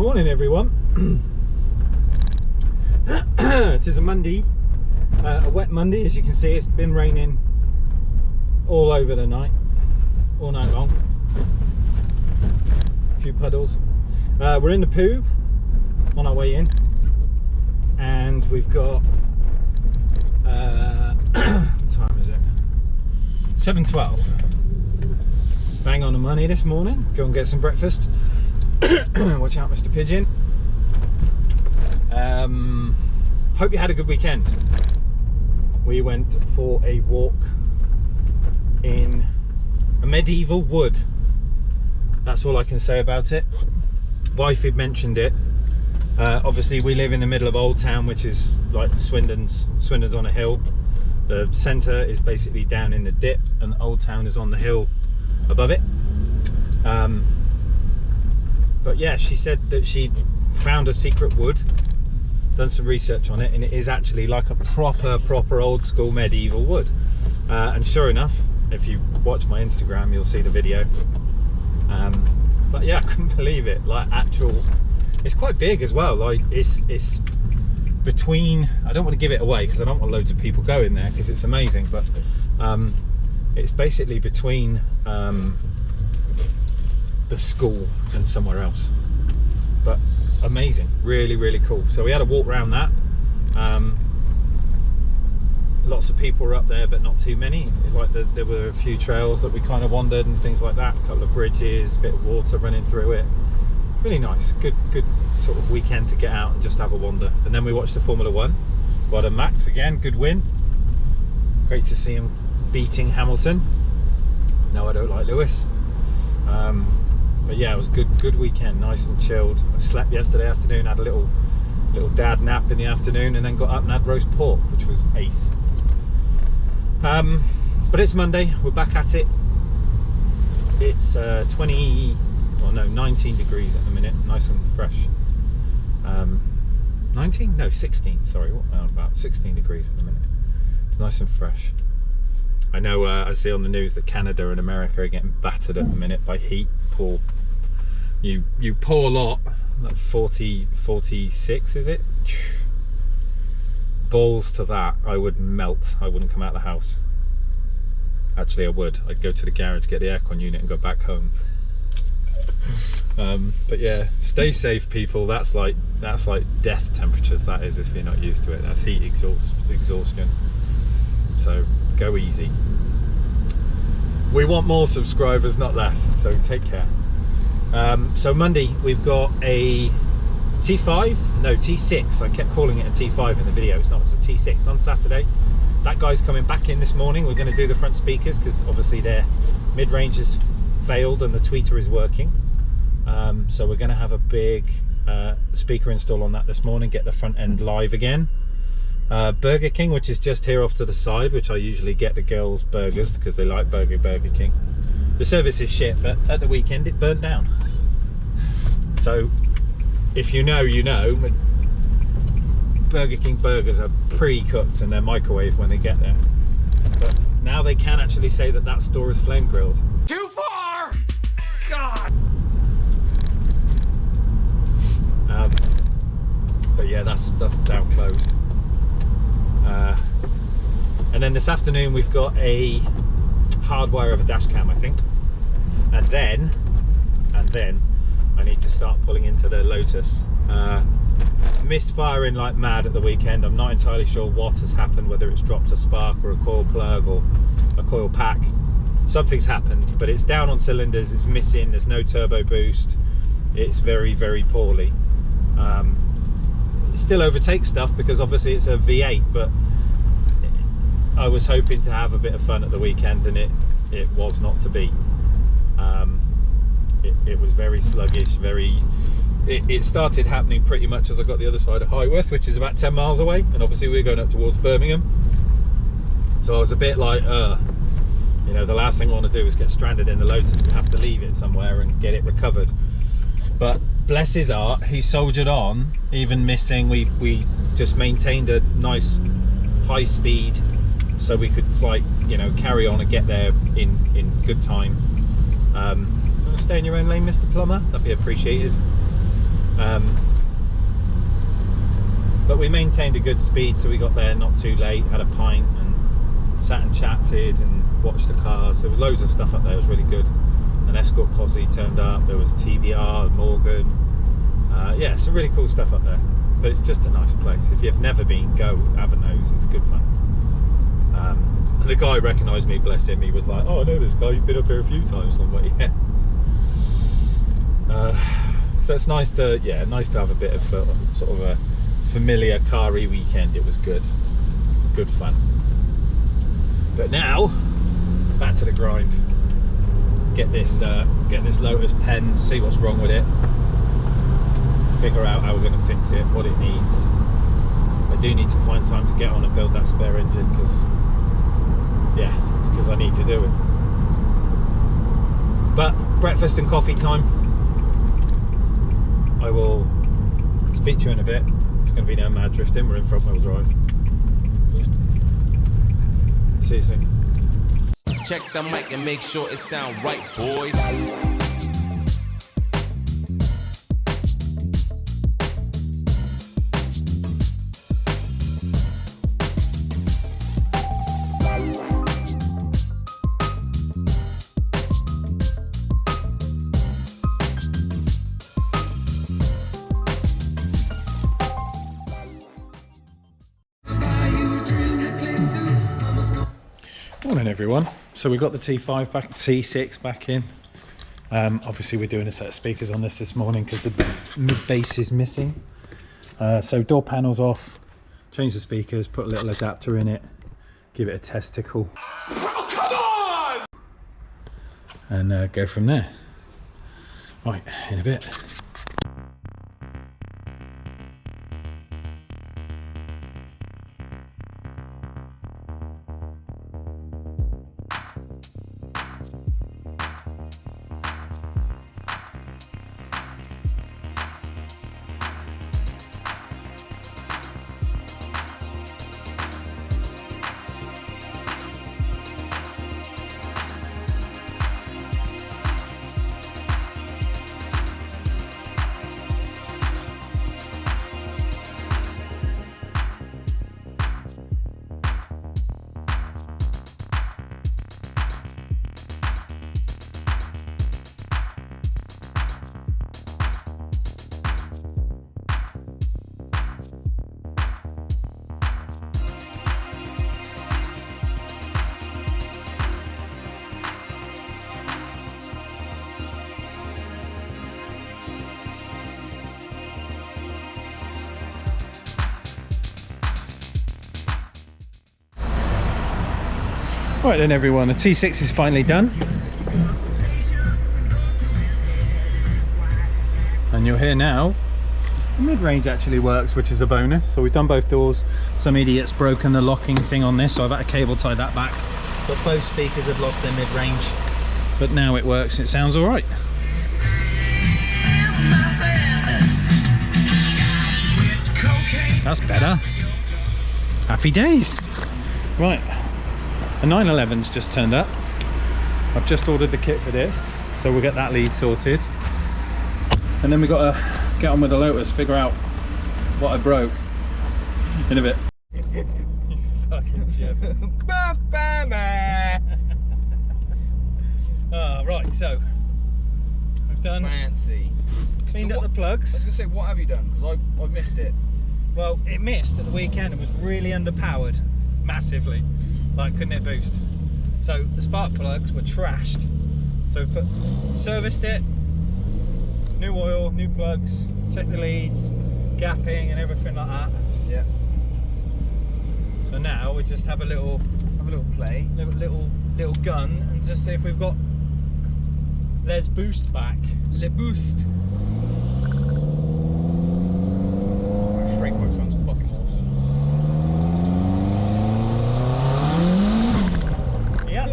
Morning everyone. It is a Monday, a wet Monday. As you can see, it's been raining all over the night, all night long. A few puddles. We're in the poob on our way in, and we've got what time is it? 7:12. Bang on the money this morning. Go and get some breakfast. Watch out, Mr. Pigeon. Hope you had a good weekend. We went for a walk in a medieval wood. That's all I can say about it. Wife had mentioned it. Obviously we live in the middle of Old Town, which is like Swindon's on a hill. The centre is basically down in the dip, and Old Town is on the hill above it. But yeah, she said that she found a secret wood, done some research on it, and it is actually like a proper old school medieval wood. And sure enough, if you watch my Instagram, you'll see the video. But yeah, I couldn't believe it. Like it's quite big as well. Like it's between, I don't want to give it away because I don't want loads of people going there because it's amazing, but it's basically between the school and somewhere else, but amazing, really cool. So we had a walk around that. Lots of people were up there, but not too many. Like there were a few trails that we kind of wandered and things like that, a couple of bridges, a bit of water running through it. Really nice, good sort of weekend to get out and just have a wander. And then we watched the Formula 1. Well done Max again, good win. Great to see him beating Hamilton. No, I don't like Lewis. But yeah, it was a good weekend, nice and chilled. I slept yesterday afternoon, had a little dad nap in the afternoon, and then got up and had roast pork, which was ace. But it's Monday, we're back at it. It's 19 degrees at the minute, nice and fresh. 19? No, 16, sorry, about 16 degrees at the minute. It's nice and fresh. I know I see on the news that Canada and America are getting battered at the minute by heat. You poor lot, like 46 is it? Balls to that. I would melt. I wouldn't come out of the house. Actually I would. I'd go to the garage, get the aircon unit and go back home. But yeah, stay safe people. That's like death temperatures, that is, if you're not used to it. That's heat exhaustion. So go easy. We want more subscribers, not less, so take care. So Monday we've got a T6. I kept calling it a T5 in the video. It's not, it's a T6 on Saturday. That guy's coming back in this morning. We're going to do the front speakers because obviously their mid-range has failed and the tweeter is working. So we're going to have a big speaker install on that this morning, get the front end live again. Burger King, which is just here off to the side, which I usually get the girls burgers because they like Burger King. The service is shit, but at the weekend it burnt down. So if you know, you know. Burger King burgers are pre-cooked and they're microwaved when they get there. But now they can actually say that that store is flame grilled. Too far! God! But yeah, that's now closed. And then this afternoon we've got a hardwire of a dash cam, I think. And then I need to start pulling into the Lotus. Misfiring like mad at the weekend. I'm not entirely sure what has happened, whether it's dropped a spark or a coil plug or a coil pack. Something's happened, but it's down on cylinders, it's missing, there's no turbo boost. It's very poorly. It still overtakes stuff because obviously it's a V8, but I was hoping to have a bit of fun at the weekend and it was not to be. It was very sluggish, it started happening pretty much as I got the other side of Highworth, which is about 10 miles away, and obviously we're going up towards Birmingham. So I was a bit like, you know, the last thing I want to do is get stranded in the Lotus and have to leave it somewhere and get it recovered. But bless his heart, he soldiered on, even missing. We just maintained a nice high speed so we could, like, you know, carry on and get there in good time. Stay in your own lane, Mr. Plumber, that'd be appreciated. But we maintained a good speed, so we got there not too late, had a pint and sat and chatted and watched the cars. There was loads of stuff up there, it was really good. An Escort Cosy turned up, there was a TVR, Morgan. Yeah, some really cool stuff up there. But it's just a nice place. If you've never been, go have a nose, it's good fun. And the guy recognised me, bless him, he was like, oh I know this guy, you've been up here a few times. I'm like, yeah. So it's nice to, yeah, nice to have a bit of sort of a familiar car-y weekend. It was good fun. But now back to the grind. Get this Lotus pen, see what's wrong with it, figure out how we're going to fix it, what it needs. I do need to find time to get on and build that spare engine because I need to do it. But breakfast and coffee time. I will speak to you in a bit. It's going to be no mad drifting, we're in front wheel drive. See you soon. Check the mic and make sure it sound right, boys. Morning everyone. So we got the T5 back, T6 back in. Obviously we're doing a set of speakers on this morning because the mid bass is missing. So door panels off, change the speakers, put a little adapter in it, give it a testicle. Oh, come on! And go from there. Right, in a bit. Right then everyone, the T6 is finally done. And you'll hear now, the mid-range actually works, which is a bonus. So we've done both doors. Some idiot's broken the locking thing on this, so I've had to cable tie that back. But both speakers have lost their mid-range. But now it works, it sounds all right. That's better. Happy days. Right. A 911's just turned up. I've just ordered the kit for this, so we'll get that lead sorted. And then we've got to get on with the Lotus, figure out what I broke in a bit. You fucking shit. Right, so I've done fancy. Cleaned up the plugs. I was gonna say, what have you done? Because I've missed it. Well, it missed at the weekend. It was really underpowered, massively. Like, couldn't it boost? So the spark plugs were trashed. So we serviced it, new oil, new plugs, checked the leads, gapping and everything like that. Yeah. So now we just have a little play, little gun, and just see if we've got Les Boost back. Le Boost. Straight pipe sounds fucking awesome. Yeah.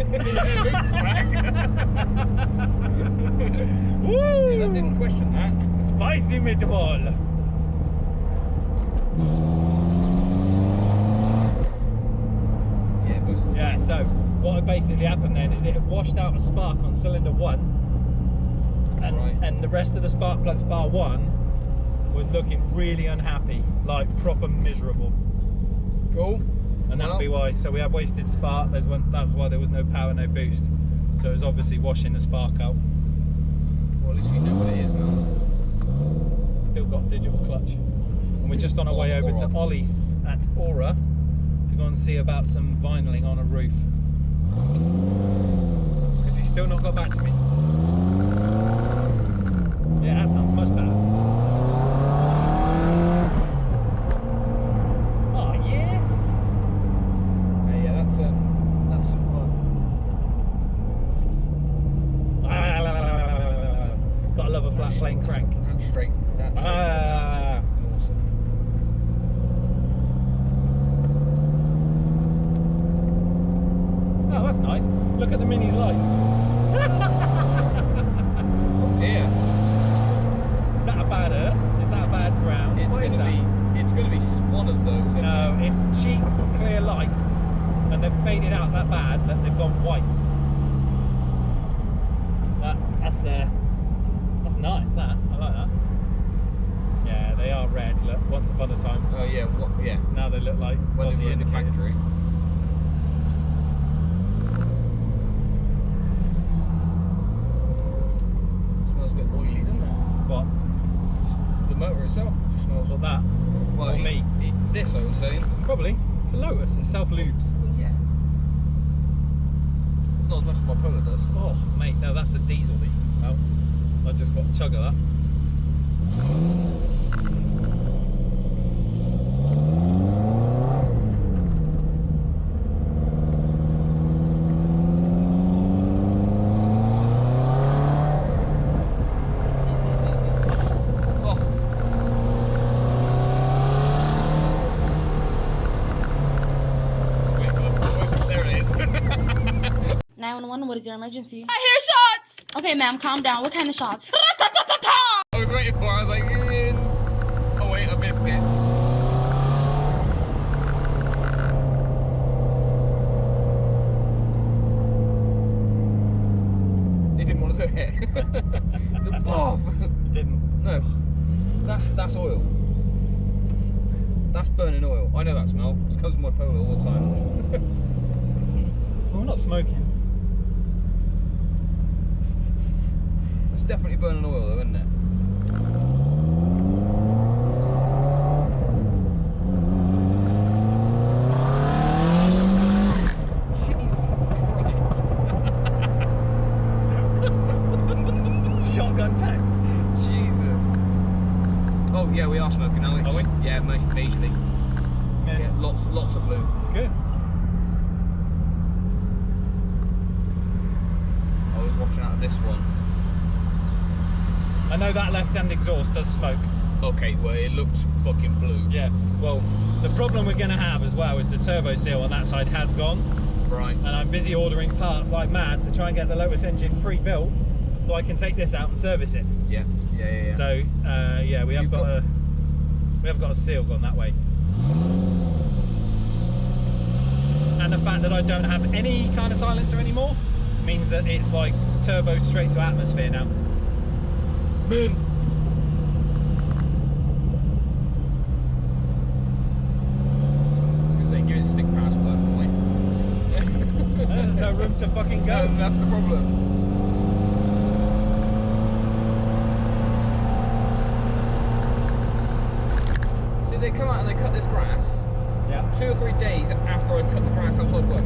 Woo! I didn't question that. Spicy meatball. Yeah, boost. Yeah, so what had basically happened then is it had washed out a spark on cylinder 1, and, Right. and the rest of the spark plugs bar 1 was looking really unhappy, like proper miserable. Cool. And that'll be why. So we had wasted spark. That was why there was no power, no boost. So it was obviously washing the spark out. Well, at least we know what it is now. Still got digital clutch. And we're just on our way over to Ollie's at Aura to go and see about some vinyling on a roof. Because he's still not got back to me. Yeah, that sounds much better. Oh yeah. Yeah, that's some fun. Gotta love a flat plane crank. That's straight. That's Ah. awesome. Oh, that's nice. Look at the Mini's lights. Oh dear. Is that a bad earth? Is that a bad ground? It's What is gonna that? it's gonna be one of those. Isn't No, it? it's cheap, clear lights, and they've faded out that bad that they've gone white. That's nice. That I like that. Yeah, they are red. Look, once upon a time. Oh yeah. What? Yeah. Now they look like When they dodgy were in the indicators. factory. Smells a bit oily, doesn't it? What? Just the motor itself just smells. What that? Well, or me? This I was saying. Probably. It's a Lotus. It self-lubes. Well, yeah. Not as much as my Polo does. Oh, mate, no, that's the diesel that you can smell. I just got a chug of that. Oh. Wait, there it is. 911, what is your emergency? I hear shots! Okay, ma'am, calm down. What kind of shots? I was waiting for it. I was like, oh wait, I missed it. He didn't want to do it. Oh, Didn't. no, that's oil. That's burning oil. I know that smell. It's because of my Polo all the time. Well, we're not smoking. It's definitely burning oil though, isn't it? Shotgun tax. Jesus. Oh yeah, we are smoking, Alex. Are we? Yeah, majorly. Yeah, lots of blue. Good. I was watching out of this one. I know that left-hand exhaust does smoke. Okay, well it looks fucking blue. Yeah. Well, the problem we're going to have as well is the turbo seal on that side has gone, Right. and I'm busy ordering parts like mad to try and get the Lotus engine pre-built, so I can take this out and service it. Yeah. So yeah, we have got a seal gone that way. And the fact that I don't have any kind of silencer anymore means that it's like turbo straight to atmosphere now. Man. I was gonna say, give it stick pass, but There's no room to fucking go. no, that's the problem. See, they come out and they cut this grass Yeah. 2 or 3 days after I cut the grass outside work.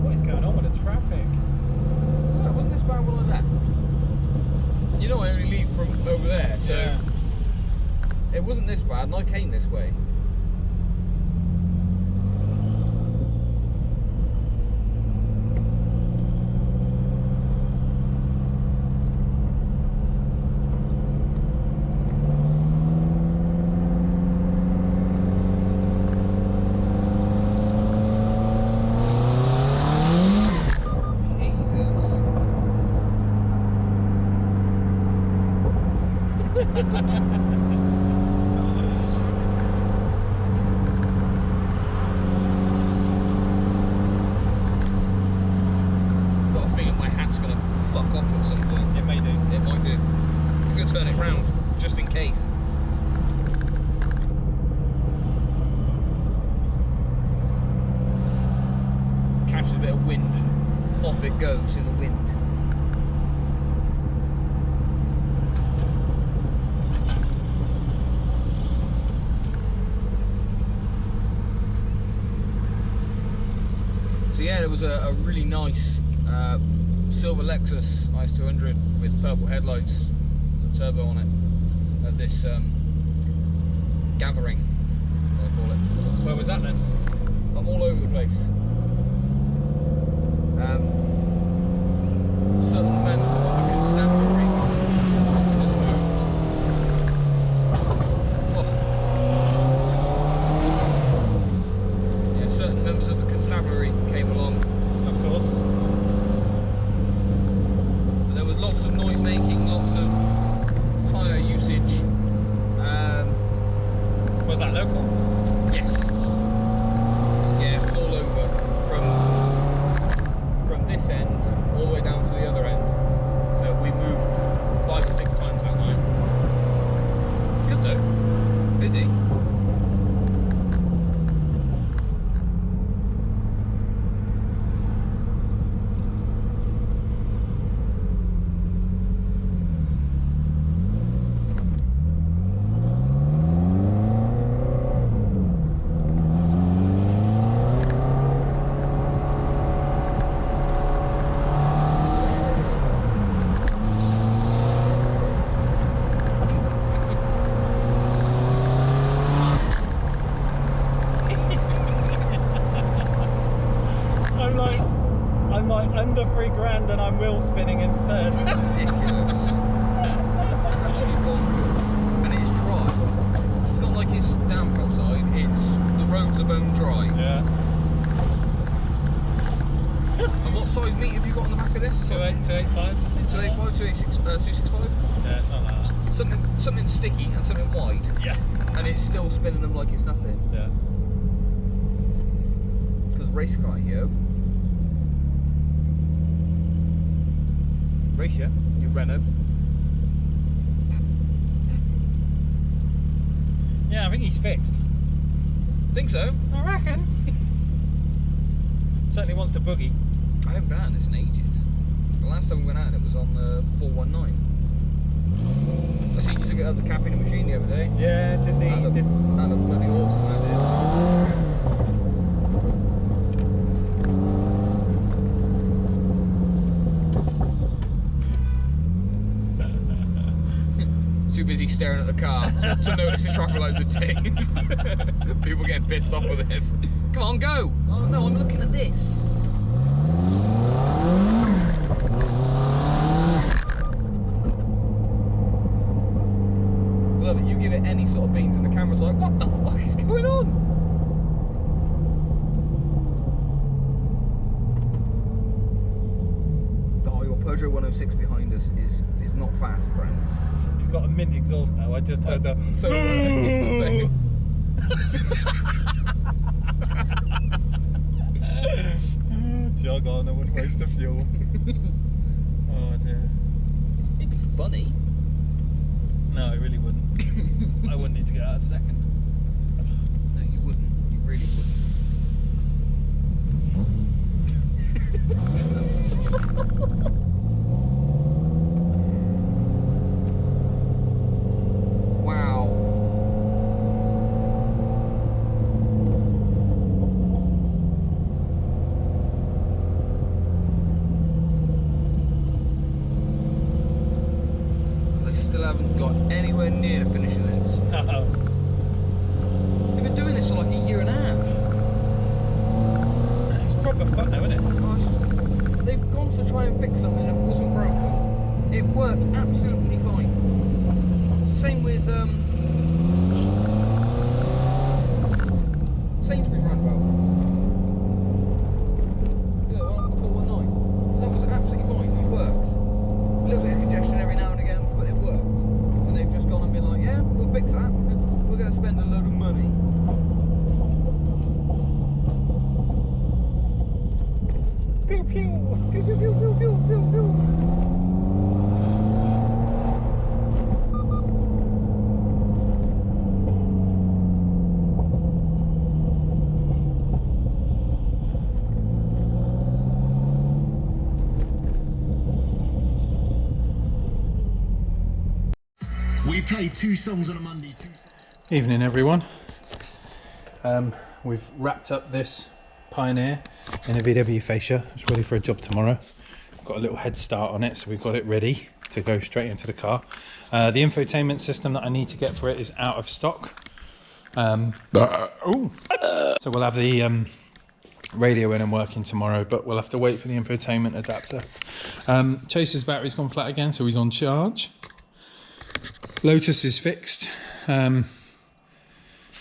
What is going on with the traffic? No, wasn't this bad when I left? And you know I only leave from over there, so Yeah. it wasn't this bad, and I came this way. Jesus. Got a feeling my hat's it's going to fuck off at some point. It may do. It might do. We're going to turn it round, just in case. Catches a bit of wind and off it goes in the wind. So yeah, there was a really nice silver Lexus IS200 with purple headlights, a turbo on it, at this gathering, I call it. Where was that then? All over the place. Certain members of the constabulary just moved. Oh. Yeah, certain members of the constabulary came along. Of course. But there was lots of noise making, lots of tyre usage. Was that local? Yes. Yeah, it was all over from this end all the way down to the other end. So we moved 5 or 6 times that night. It's good though. Busy. I'm like under £3,000 and I'm wheel spinning in third. Ridiculous. Absolutely bonkers. And it's dry. It's not like it's damp outside, it's the roads are bone dry. Yeah. And what size meat have you got on the back of this? 285, something. 285, 265? Yeah, something like that. Something sticky and something wide. Yeah. And it's still spinning them like it's nothing. Yeah. Because race car, yo. Race ya, your Renault. Yeah, I think he's fixed. Think so? I reckon. Certainly wants to boogie. I haven't been out in this in ages. The last time we went out it was on the 419. I seen you took it out the cafe in the machine the other day. Yeah, did That looked bloody awesome, that did. Too busy staring at the car to notice the traffic lights have changed. People getting pissed off with it. Come on, go! Oh no, I'm looking at this. Love it, you give it any sort of beans and the camera's like, what the fuck is going on? Oh, your Peugeot 106 behind us is not fast, friend. He's got a mint exhaust now. I just heard the. So, Jog on, I wouldn't waste the fuel. Oh dear. it'd be funny. No, it really wouldn't. I wouldn't need to get out a second. No, you wouldn't. You really wouldn't. Wow. I still haven't got anywhere near to finishing this. No. They've been doing this for like a year and a half. It's proper fun though, isn't it? Gosh, they've gone to try and fix something that wasn't broken. It worked absolutely fine. It's the same with Sainsbury's roundabout. Yeah, one off the 419. That was absolutely fine. It worked. A little bit of congestion every now and again, but it worked. And they've just gone and been like, yeah, we'll fix that. We're going to spend a load of money. Pew pew. Pew, pew, pew, pew, pew, pew, pew. play 2 songs on a Monday. Evening everyone. We've wrapped up this Pioneer in a VW fascia. It's ready for a job tomorrow. Got a little head start on it, so we've got it ready to go straight into the car. The infotainment system that I need to get for it is out of stock. So we'll have the radio in and working tomorrow, but we'll have to wait for the infotainment adapter. Chaser's battery's gone flat again, so he's on charge. Lotus is fixed.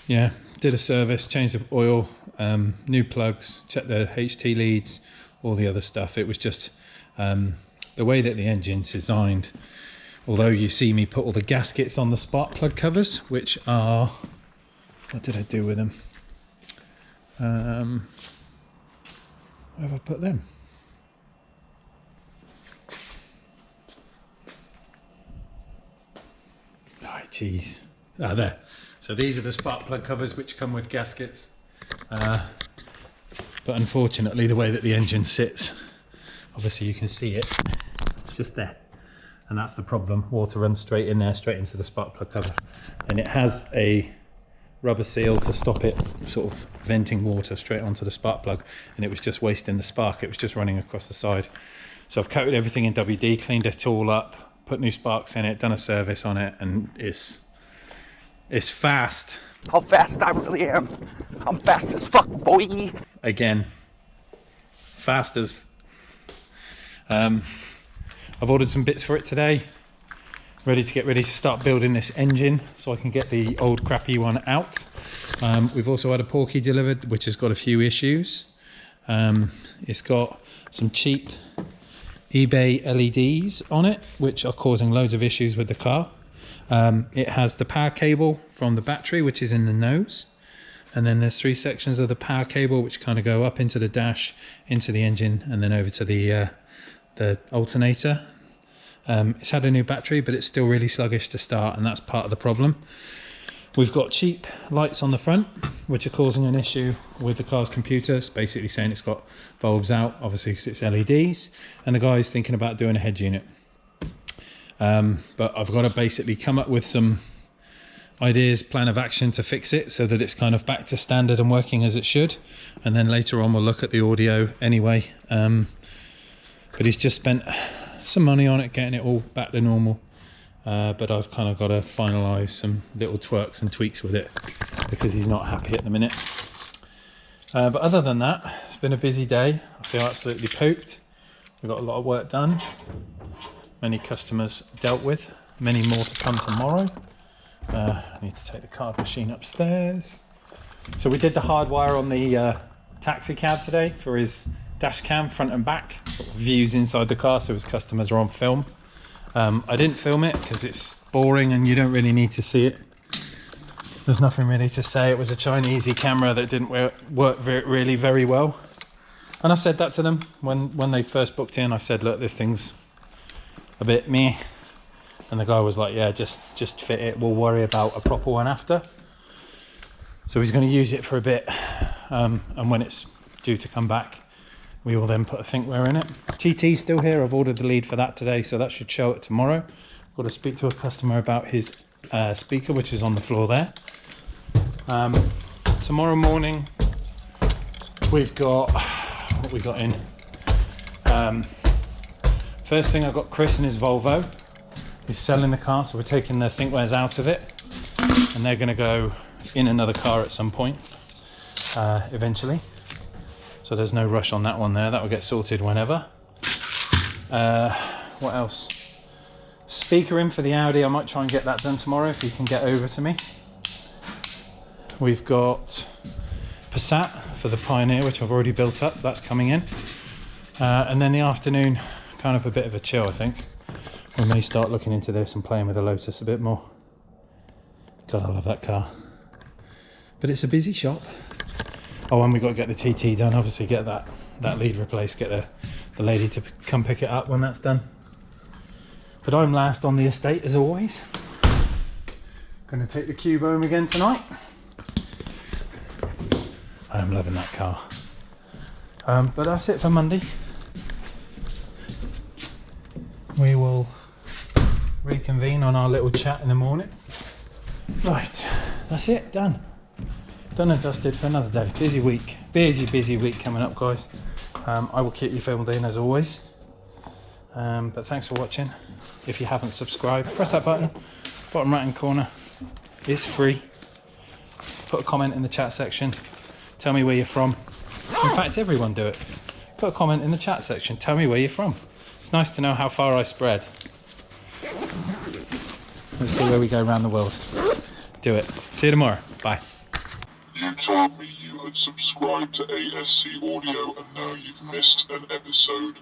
Yeah, did a service, changed the oil, new plugs, checked the HT leads, all the other stuff. It was just the way that the engine's designed. Although you see me put all the gaskets on the spark plug covers, which are, what did I do with them? Where have I put them? Oh, jeez. Ah, there. So these are the spark plug covers which come with gaskets. But unfortunately, the way that the engine sits, obviously you can see it, it's just there. And that's the problem. Water runs straight in there, straight into the spark plug cover. And it has a rubber seal to stop it sort of venting water straight onto the spark plug, and it was just wasting the spark. It was just running across the side. So I've coated everything in WD, cleaned it all up, put new sparks in it, done a service on it, and it's fast. How fast I really am. I'm fast as fuck, boy. Again, fast as I've ordered some bits for it today, ready to start building this engine so I can get the old crappy one out. We've also had a Porky delivered, which has got a few issues. It's got some cheap eBay LEDs on it, which are causing loads of issues with the car. It has the power cable from the battery, which is in the nose, and then there's 3 sections of the power cable which kind of go up into the dash, into the engine, and then over to the alternator. It's had a new battery, but it's still really sluggish to start, and that's part of the problem. We've got cheap lights on the front, which are causing an issue with the car's computer. It's basically saying it's got bulbs out, obviously because it's LEDs, and the guy's thinking about doing a head unit. But I've got to basically come up with some ideas, plan of action to fix it so that it's kind of back to standard and working as it should. And then later on we'll look at the audio anyway. But he's just spent some money on it, getting it all back to normal. But I've kind of got to finalise some little twerks and tweaks with it because he's not happy at the minute. But other than that, it's been a busy day. I feel absolutely pooped. We've got a lot of work done. Many customers dealt with. Many more to come tomorrow. I need to take the card machine upstairs. So we did the hardwire on the taxi cab today for his dash cam, front and back, views inside the car so his customers are on film. I didn't film it because it's boring and you don't really need to see it. There's nothing really to say. It was a Chinese camera that didn't work really very well. And I said that to them when they first booked in. I said, look, this thing's a bit meh. And the guy was like, yeah, just fit it. We'll worry about a proper one after. So he's going to use it for a bit. And when it's due to come back, we will then put a thinkware in it. TT's still here. I've ordered the lead for that today, so that should show it tomorrow. Got to speak to a customer about his speaker, which is on the floor there. Tomorrow morning, we've got what we got in. First thing, I've got Chris and his Volvo. He's selling the car, so we're taking the thinkwares out of it, and they're going to go in another car at some point, eventually. So there's no rush on that one there. That will get sorted whenever. What else? Speaker in for the Audi. I might try and get that done tomorrow if you can get over to me. We've got Passat for the Pioneer, which I've already built up. That's coming in. And then the afternoon, kind of a bit of a chill, I think. We may start looking into this and playing with the Lotus a bit more. God, I love that car. But it's a busy shop. Oh, and we've got to get the TT done, obviously get that lead replaced, get the lady to come pick it up when that's done. But I'm last on the estate as always. Going to take the Cube home again tonight. I am loving that car. But that's it for Monday. We will reconvene on our little chat in the morning. Right, that's it, done. Done and dusted for another day. Busy week, busy week coming up, guys. I will keep you filmed in as always. But thanks for watching. If you haven't subscribed, press that button. Bottom right hand corner is free. Put a comment in the chat section. Tell me where you're from. In fact, everyone do it. Put a comment in the chat section. Tell me where you're from. It's nice to know how far I spread. Let's see where we go around the world. Do it. See you tomorrow. Bye. You told me you had subscribed to ASC Audio and now you've missed an episode.